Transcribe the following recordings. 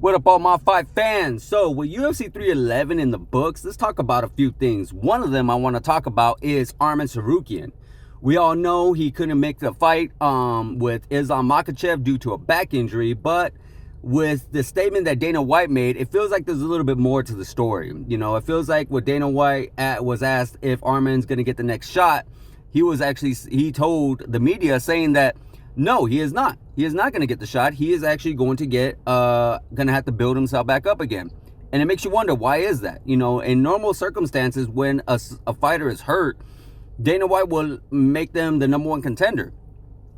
What up, all my fight fans? So, with UFC 311 in the books, let's talk about a few things. One of them I want to talk about is Arman Tsarukyan. We all know he couldn't make the fight with Islam Makhachev due to a back injury, but with the statement that Dana White made, it feels like there's a little bit more to the story. You know, it feels like what Dana White was asked if Arman's going to get the next shot, he told the media saying that no, he is not. He is not going to get the shot. He is actually going to have to build himself back up again. And it makes you wonder, why is that? You know, in normal circumstances, when a fighter is hurt, Dana White will make them the number one contender,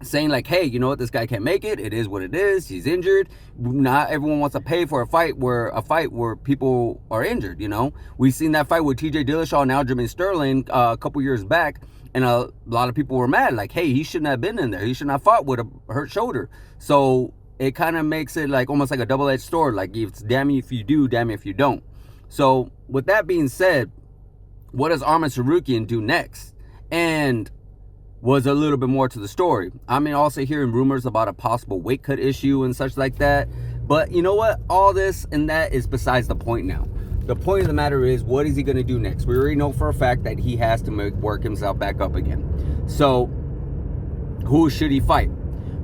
saying like, hey, you know what, this guy can't make it. It is what it is. He's injured. Not everyone wants to pay for a fight where people are injured, you know. We've seen that fight with TJ Dillashaw and Aljamain Sterling a couple years back. And a lot of people were mad, like, hey, he shouldn't have been in there. He shouldn't have fought with a hurt shoulder. So it kind of makes it like almost like a double-edged sword. Like, it's damn you if you do, damn you if you don't. So with that being said, what does Arman Tsarukyan do next? And was a little bit more to the story. I mean, also hearing rumors about a possible weight cut issue and such like that. But you know what? All this and that is besides the point now. The point of the matter is, what is he going to do next? We already know for a fact that he has to work himself back up again. So, who should he fight?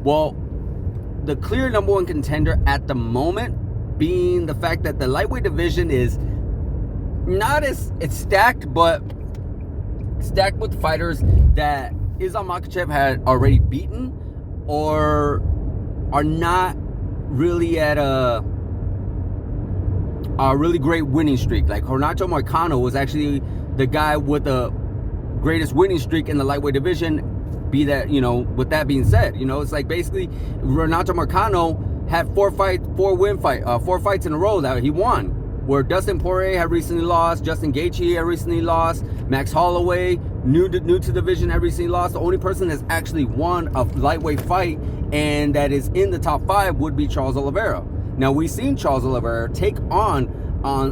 Well, the clear number one contender at the moment being the fact that the lightweight division is not as, it's stacked, but stacked with fighters that Islam Makhachev had already beaten or are not really at a really great winning streak. Like Renato Moicano was actually the guy with the greatest winning streak in the lightweight division. Be that, you know, with that being said, you know, it's like basically Renato Moicano had four fights in a row that he won. Where Dustin Poirier had recently lost, Justin Gaethje had recently lost, Max Holloway, new to the division, had recently lost. The only person that's actually won a lightweight fight and that is in the top 5 would be Charles Oliveira. Now, we've seen Charles Oliveira take on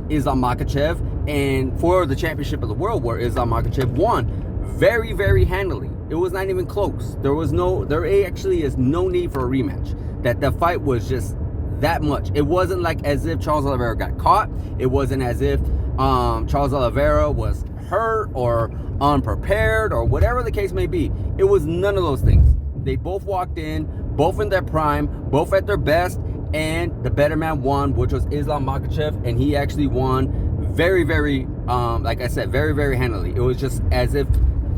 Islam Makhachev and for the championship of the world, where Islam Makhachev won very, very handily. It was not even close. There actually is no need for a rematch. That the fight was just that much. It wasn't like as if Charles Oliveira got caught. It wasn't as if Charles Oliveira was hurt or unprepared or whatever the case may be. It was none of those things. They both walked in, both in their prime, both at their best, and the better man won, which was Islam Makhachev, and he actually won very, very, like I said, very, very handily. It was just as if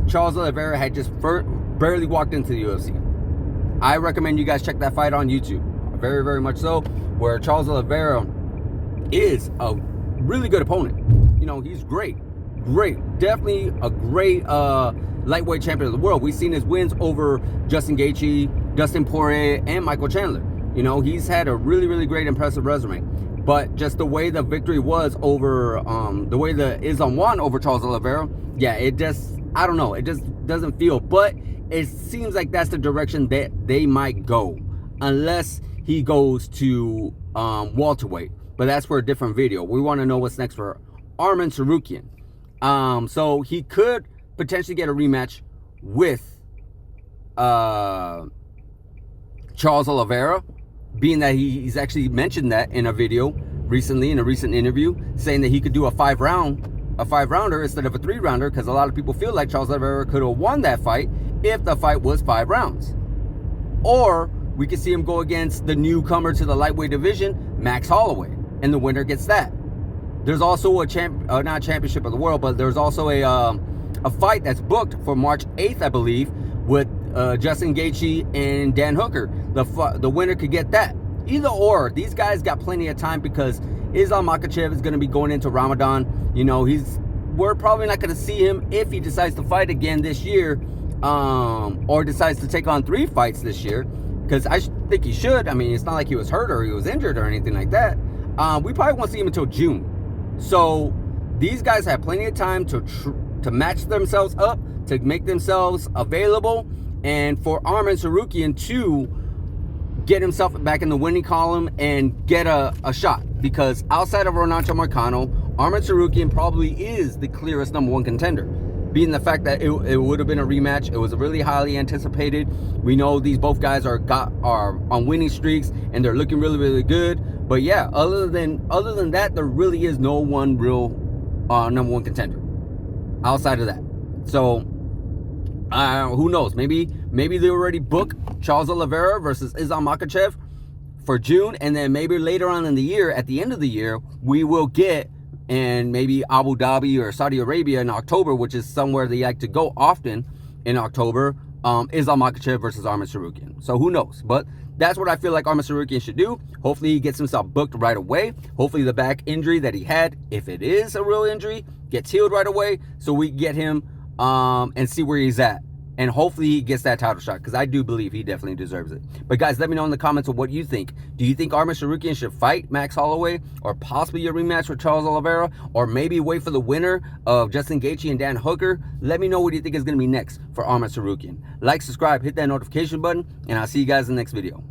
Charles Oliveira had just barely walked into the UFC. I recommend you guys check that fight on YouTube. Very, very much so, where Charles Oliveira is a really good opponent. You know, he's great, definitely a great lightweight champion of the world. We've seen his wins over Justin Gaethje, Dustin Poirier, and Michael Chandler. You know, he's had a really, really great, impressive resume. But just the way the victory was over, the way the Islam won over Charles Oliveira, yeah, it just, I don't know, it just doesn't feel. But it seems like that's the direction that they might go, unless he goes to welterweight. But that's for a different video. We want to know what's next for Arman Tsarukyan. So he could potentially get a rematch with Charles Oliveira, being that he's actually mentioned that in a video recently, in a recent interview, saying that he could do a five rounder instead of a 3-rounder, because a lot of people feel like Charles Oliveira could have won that fight if the fight was 5 rounds. Or we could see him go against the newcomer to the lightweight division, Max Holloway, and the winner gets that. There's also a not championship of the world, but there's also a fight that's booked for March 8th, I believe, with Justin Gaethje and Dan Hooker. The winner could get that. Either or, these guys got plenty of time, because Islam Makhachev is going to be going into Ramadan. You know, we're probably not going to see him if he decides to fight again this year, or decides to take on 3 fights this year. Because I think he should. I mean, it's not like he was hurt or he was injured or anything like that. We probably won't see him until June. So these guys have plenty of time to match themselves up, to make themselves available, and for Arman Tsarukyan to get himself back in the winning column and get a shot. Because outside of Renato Moicano, Arman Tsarukyan probably is the clearest number 1 contender. being the fact that it would have been a rematch. It was really highly anticipated. We know these both guys are on winning streaks and they're looking really, really good. But yeah, other than that, there really is no one real number one contender outside of that. So who knows? Maybe they already booked Charles Oliveira versus Islam Makhachev for June, and then maybe later on in the year, at the end of the year, we will get, and maybe Abu Dhabi or Saudi Arabia in October, which is somewhere they like to go often in October, Islam Makhachev versus Arman Tsarukyan. So who knows? But that's what I feel like Arman Tsarukyan should do. Hopefully he gets himself booked right away. Hopefully the back injury that he had, if it is a real injury, gets healed right away, so we get him and see where he's at. And hopefully he gets that title shot, because I do believe he definitely deserves it. But guys, let me know in the comments of what you think. Do you think Arman Tsarukyan should fight Max Holloway, or possibly a rematch with Charles Oliveira, or maybe wait for the winner of Justin Gaethje and Dan Hooker? Let me know what you think is going to be next for Arman Tsarukyan. Like, subscribe, hit that notification button, and I'll see you guys in the next video.